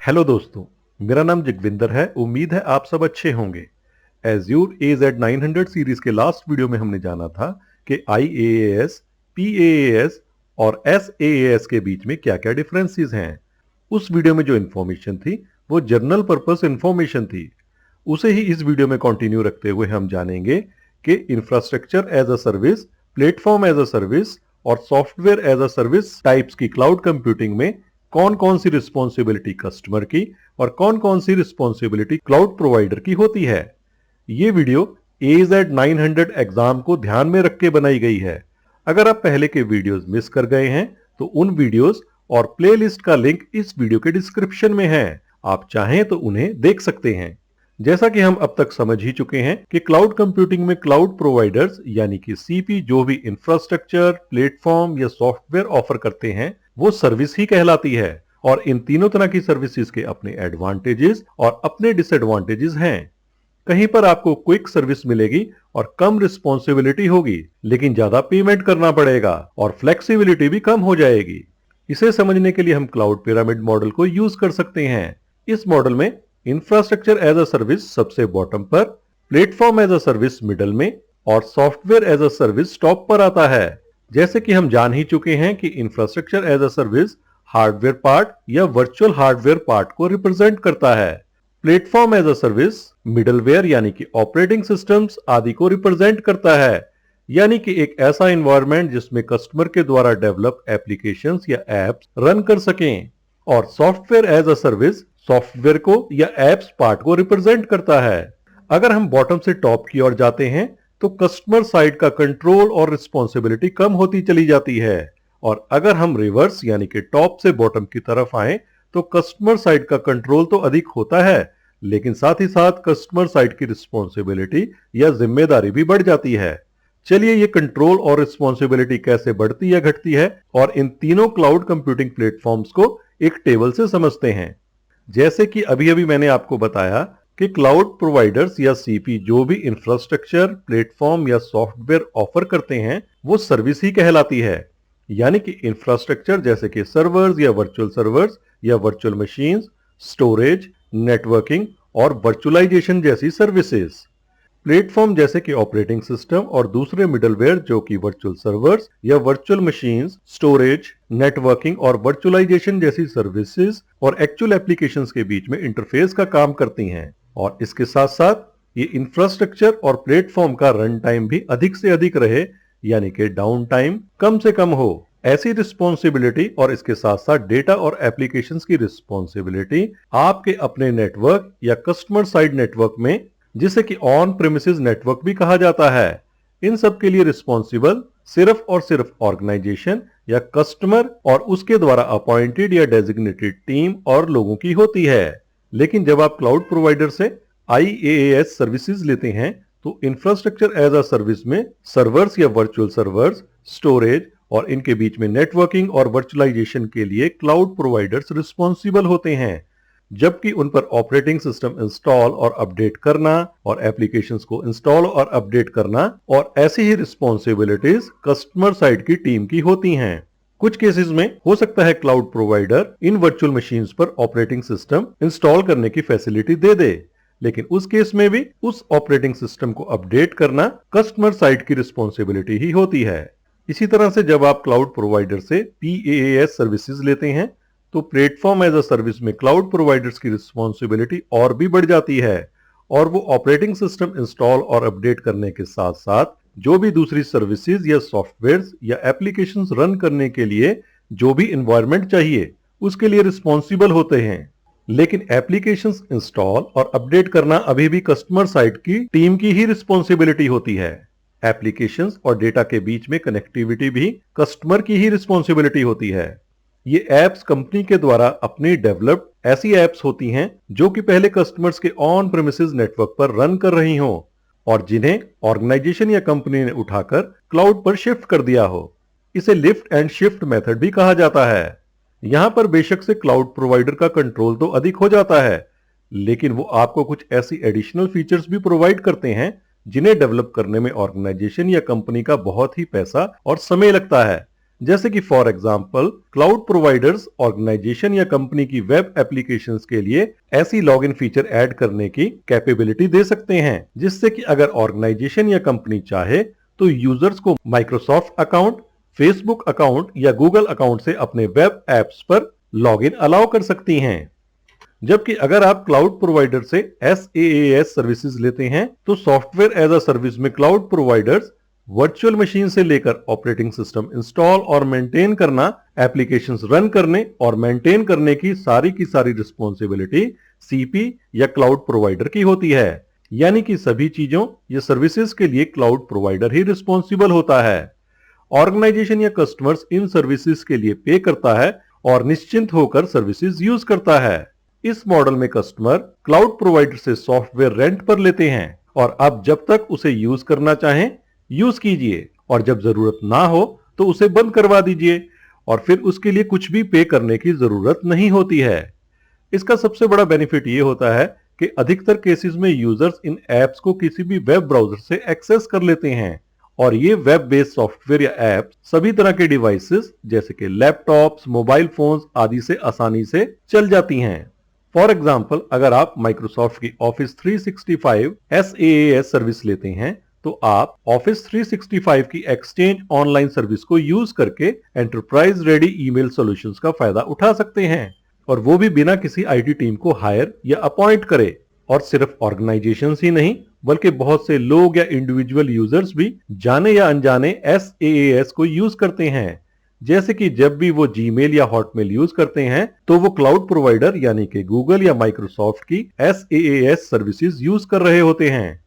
Hello दोस्तों, मेरा नाम जगविंदर है। उम्मीद है आप सब अच्छे होंगे। एज्योर AZ900 सीरीज के लास्ट वीडियो में हमने जाना था कि IaaS, PaaS और SaaS के बीच में क्या क्या डिफरेंसेस हैं। उस वीडियो में जो इन्फॉर्मेशन थी वो जनरल पर्पस इन्फॉर्मेशन थी। उसे ही इस वीडियो में कंटिन्यू रखते हुए हम जानेंगे कि infrastructure as a service, platform as a service और software as a service types की क्लाउड कंप्यूटिंग में कौन कौन सी रिस्पॉन्सिबिलिटी कस्टमर की और कौन कौन सी रिस्पॉन्सिबिलिटी क्लाउड प्रोवाइडर की होती है। ये वीडियो AZ900 एग्जाम को ध्यान में रख के बनाई गई है। अगर आप पहले के वीडियोस मिस कर गए हैं तो उन वीडियोस और प्लेलिस्ट का लिंक इस वीडियो के डिस्क्रिप्शन में है। आप चाहें तो उन्हें देख सकते हैं। जैसा कि हम अब तक समझ ही चुके हैं कि क्लाउड कंप्यूटिंग में क्लाउड प्रोवाइडर्स यानी कि CP जो भी इंफ्रास्ट्रक्चर, प्लेटफॉर्म या सॉफ्टवेयर ऑफर करते हैं वो सर्विस ही कहलाती है। और इन तीनों तरह की सर्विसेज के अपने एडवांटेजेस और अपने डिसएडवांटेजेस हैं। कहीं पर आपको क्विक सर्विस मिलेगी और कम रिस्पॉन्सिबिलिटी होगी, लेकिन ज्यादा पेमेंट करना पड़ेगा और फ्लेक्सिबिलिटी भी कम हो जाएगी। इसे समझने के लिए हम क्लाउड पिरामिड मॉडल को यूज कर सकते हैं। इस मॉडल में इंफ्रास्ट्रक्चर एज अ सर्विस सबसे बॉटम पर, platform as a service middle में और software as a service top पर आता है। जैसे कि हम जान ही चुके हैं कि infrastructure as a service hardware part या वर्चुअल हार्डवेयर पार्ट को रिप्रेजेंट करता है। Platform as a service middleware यानी कि ऑपरेटिंग सिस्टम्स आदि को रिप्रेजेंट करता है, यानी कि एक ऐसा एनवायरनमेंट जिसमें कस्टमर के द्वारा डेवलप एप्लीकेशंस या एप्स रन कर सकें। और software as a service software को या एप्स पार्ट को रिप्रेजेंट करता है। अगर हम बॉटम से टॉप की ओर जाते हैं तो कस्टमर साइड का कंट्रोल और रिस्पॉन्सिबिलिटी कम होती चली जाती है। और अगर हम रिवर्स यानी कि टॉप से बॉटम की तरफ आए तो कस्टमर साइड का कंट्रोल तो अधिक होता है, लेकिन साथ ही साथ कस्टमर साइड की रिस्पॉन्सिबिलिटी या जिम्मेदारी भी बढ़ जाती है। चलिए ये कंट्रोल और रिस्पॉन्सिबिलिटी कैसे बढ़ती या घटती है और इन तीनों क्लाउड कंप्यूटिंग प्लेटफॉर्म्स को एक टेबल से समझते हैं। जैसे कि अभी अभी मैंने आपको बताया कि क्लाउड प्रोवाइडर्स या CP जो भी इंफ्रास्ट्रक्चर, प्लेटफॉर्म या सॉफ्टवेयर ऑफर करते हैं वो सर्विस ही कहलाती है। यानी कि इंफ्रास्ट्रक्चर जैसे कि सर्वर्स या वर्चुअल मशीन्स, स्टोरेज, नेटवर्किंग और वर्चुअलाइजेशन जैसी सर्विसेज। प्लेटफॉर्म जैसे कि ऑपरेटिंग सिस्टम और दूसरे मिडलवेयर जो कि वर्चुअल सर्वर्स या वर्चुअल मशीन्स, स्टोरेज, नेटवर्किंग और वर्चुअलाइजेशन जैसी सर्विसेज और एक्चुअल एप्लीकेशंस के बीच में इंटरफेस का काम करती हैं। और इसके साथ साथ ये इंफ्रास्ट्रक्चर और प्लेटफॉर्म का रन टाइम भी अधिक से अधिक रहे, यानी कि डाउन टाइम कम से कम हो। ऐसी रिस्पॉन्सिबिलिटी और इसके साथ साथ डेटा और एप्लीकेशंस की रिस्पॉन्सिबिलिटी आपके अपने नेटवर्क या कस्टमर साइड नेटवर्क में, जिसे कि ऑन प्रेमिसेस नेटवर्क भी कहा जाता है, इन सब के लिए रिस्पॉन्सिबल सिर्फ और सिर्फ ऑर्गेनाइजेशन या कस्टमर और उसके द्वारा अपॉइंटेड या डेजिग्नेटेड टीम और लोगों की होती है। लेकिन जब आप क्लाउड प्रोवाइडर से IaaS सर्विसेज लेते हैं तो इंफ्रास्ट्रक्चर एज अ सर्विस में सर्वर्स या वर्चुअल सर्वर्स, स्टोरेज और इनके बीच में नेटवर्किंग और वर्चुअलाइजेशन के लिए क्लाउड प्रोवाइडर्स रिस्पॉन्सिबल होते हैं, जबकि उन पर ऑपरेटिंग सिस्टम इंस्टॉल और अपडेट करना और एप्लीकेशंस को इंस्टॉल और अपडेट करना और ऐसी ही रिस्पॉन्सिबिलिटीज कस्टमर साइड की टीम की होती हैं। कुछ केसेस में हो सकता है cloud provider in virtual machines पर ऑपरेटिंग सिस्टम इंस्टॉल करने की फैसिलिटी दे दे, लेकिन उस केस में भी उस ऑपरेटिंग सिस्टम को अपडेट करना कस्टमर साइड की रिस्पॉन्सिबिलिटी ही होती है। इसी तरह से जब आप क्लाउड प्रोवाइडर से PaaS सर्विसेज लेते हैं तो प्लेटफॉर्म एज अ सर्विस में क्लाउड प्रोवाइडर्स की रिस्पॉन्सिबिलिटी और भी बढ़ जाती है और वो ऑपरेटिंग सिस्टम इंस्टॉल और अपडेट करने के साथ साथ जो भी दूसरी सर्विसेज या सॉफ्टवेयर या एप्लीकेशंस रन करने के लिए जो भी एनवायरनमेंट चाहिए उसके लिए रिस्पॉन्सिबल होते हैं। लेकिन एप्लीकेशंस इंस्टॉल और अपडेट करना अभी भी कस्टमर साइड की टीम की ही रिस्पॉन्सिबिलिटी होती है। एप्लीकेशंस और डेटा के बीच में कनेक्टिविटी भी कस्टमर की ही रिस्पॉन्सिबिलिटी होती है। ये एप्स कंपनी के द्वारा अपनी डेवलप्ड ऐसी एप्स होती हैं जो कि पहले कस्टमर्स के ऑन प्रेमिसेस नेटवर्क पर रन कर रही हों और जिन्हें ऑर्गेनाइजेशन या कंपनी ने उठाकर क्लाउड पर शिफ्ट कर दिया हो। इसे लिफ्ट एंड शिफ्ट मेथड भी कहा जाता है। यहां पर बेशक से क्लाउड प्रोवाइडर का कंट्रोल तो अधिक हो जाता है, लेकिन वो आपको कुछ ऐसी एडिशनल फीचर्स भी प्रोवाइड करते हैं जिन्हें डेवलप करने में ऑर्गेनाइजेशन या कंपनी का बहुत ही पैसा और समय लगता है। जैसे कि for example cloud providers organisation या कंपनी की वेब एप्लीकेशंस के लिए ऐसी लॉगिन फीचर ऐड करने की कैपेबिलिटी दे सकते हैं, जिससे कि अगर ऑर्गेनाइजेशन या कंपनी चाहे तो यूजर्स को माइक्रोसॉफ्ट अकाउंट, फेसबुक अकाउंट या गूगल अकाउंट से अपने वेब एप्स पर लॉगिन अलाउ कर सकती हैं। जबकि अगर आप क्लाउड प्रोवाइडर से SaaS सर्विसेज लेते हैं तो सॉफ्टवेयर एज अ सर्विस में क्लाउड प्रोवाइडर्स वर्चुअल मशीन से लेकर ऑपरेटिंग सिस्टम इंस्टॉल और मेंटेन करना, एप्लीकेशंस रन करने और मेंटेन करने की सारी रिस्पॉन्सिबिलिटी सीपी या क्लाउड प्रोवाइडर की होती है। यानी कि सभी चीजों या सर्विसेज के लिए क्लाउड प्रोवाइडर ही रिस्पॉन्सिबल होता है। ऑर्गेनाइजेशन या कस्टमर्स इन सर्विसेज के लिए पे करता है और निश्चिंत होकर सर्विसेज यूज करता है। इस मॉडल में कस्टमर क्लाउड प्रोवाइडर से सॉफ्टवेयर रेंट पर लेते हैं और अब जब तक उसे यूज करना चाहें यूज कीजिए और जब जरूरत ना हो तो उसे बंद करवा दीजिए और फिर उसके लिए कुछ भी पे करने की जरूरत नहीं होती है। इसका सबसे बड़ा बेनिफिट ये होता है कि अधिकतर केसेस में यूजर्स इन एप्स को किसी भी वेब ब्राउजर से एक्सेस कर लेते हैं और ये वेब बेस्ड सॉफ्टवेयर या ऐप सभी तरह के डिवाइसेस जैसे कि लैपटॉप्स, मोबाइल फोन्स आदि से आसानी से चल जाती हैं। फॉर एग्जाम्पल, अगर आप माइक्रोसॉफ्ट की ऑफिस 365 SaaS सर्विस लेते हैं तो आप ऑफिस 365 की एक्सचेंज ऑनलाइन सर्विस को यूज करके एंटरप्राइज रेडी ईमेल सॉल्यूशंस का फायदा उठा सकते हैं, और वो भी बिना किसी IT टीम को हायर या अपॉइंट करे। और सिर्फ ऑर्गेनाइजेशंस ही नहीं बल्कि बहुत से लोग या इंडिविजुअल यूजर्स भी जाने या अनजाने SaaS को यूज करते हैं। जैसे कि जब भी वो जीमेल या हॉटमेल यूज करते हैं तो वो क्लाउड प्रोवाइडर यानी कि गूगल या माइक्रोसॉफ्ट की SaaS सर्विसेज यूज कर रहे होते हैं।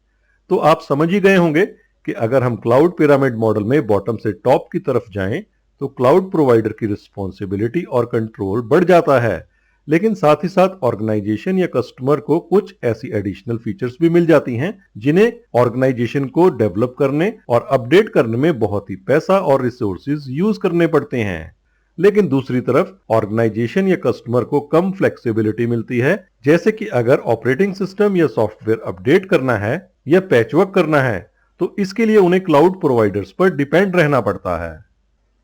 तो आप समझ ही गए होंगे कि अगर हम क्लाउड पिरामिड मॉडल में बॉटम से टॉप की तरफ जाएं तो क्लाउड प्रोवाइडर की रिस्पॉन्सिबिलिटी और कंट्रोल बढ़ जाता है, लेकिन साथ ही साथ ऑर्गेनाइजेशन या कस्टमर को कुछ ऐसी एडिशनल फीचर्स भी मिल जाती हैं जिन्हें ऑर्गेनाइजेशन को डेवलप करने और अपडेट करने में बहुत ही पैसा और रिसोर्सेज यूज करने पड़ते हैं। लेकिन दूसरी तरफ ऑर्गेनाइजेशन या कस्टमर को कम फ्लेक्सिबिलिटी मिलती है, जैसे कि अगर ऑपरेटिंग सिस्टम या सॉफ्टवेयर अपडेट करना है या पैचवर्क करना है तो इसके लिए उन्हें क्लाउड प्रोवाइडर्स पर डिपेंड रहना पड़ता है।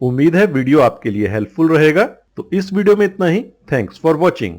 उम्मीद है वीडियो आपके लिए हेल्पफुल रहेगा। तो इस वीडियो में इतना ही। Thanks for watching.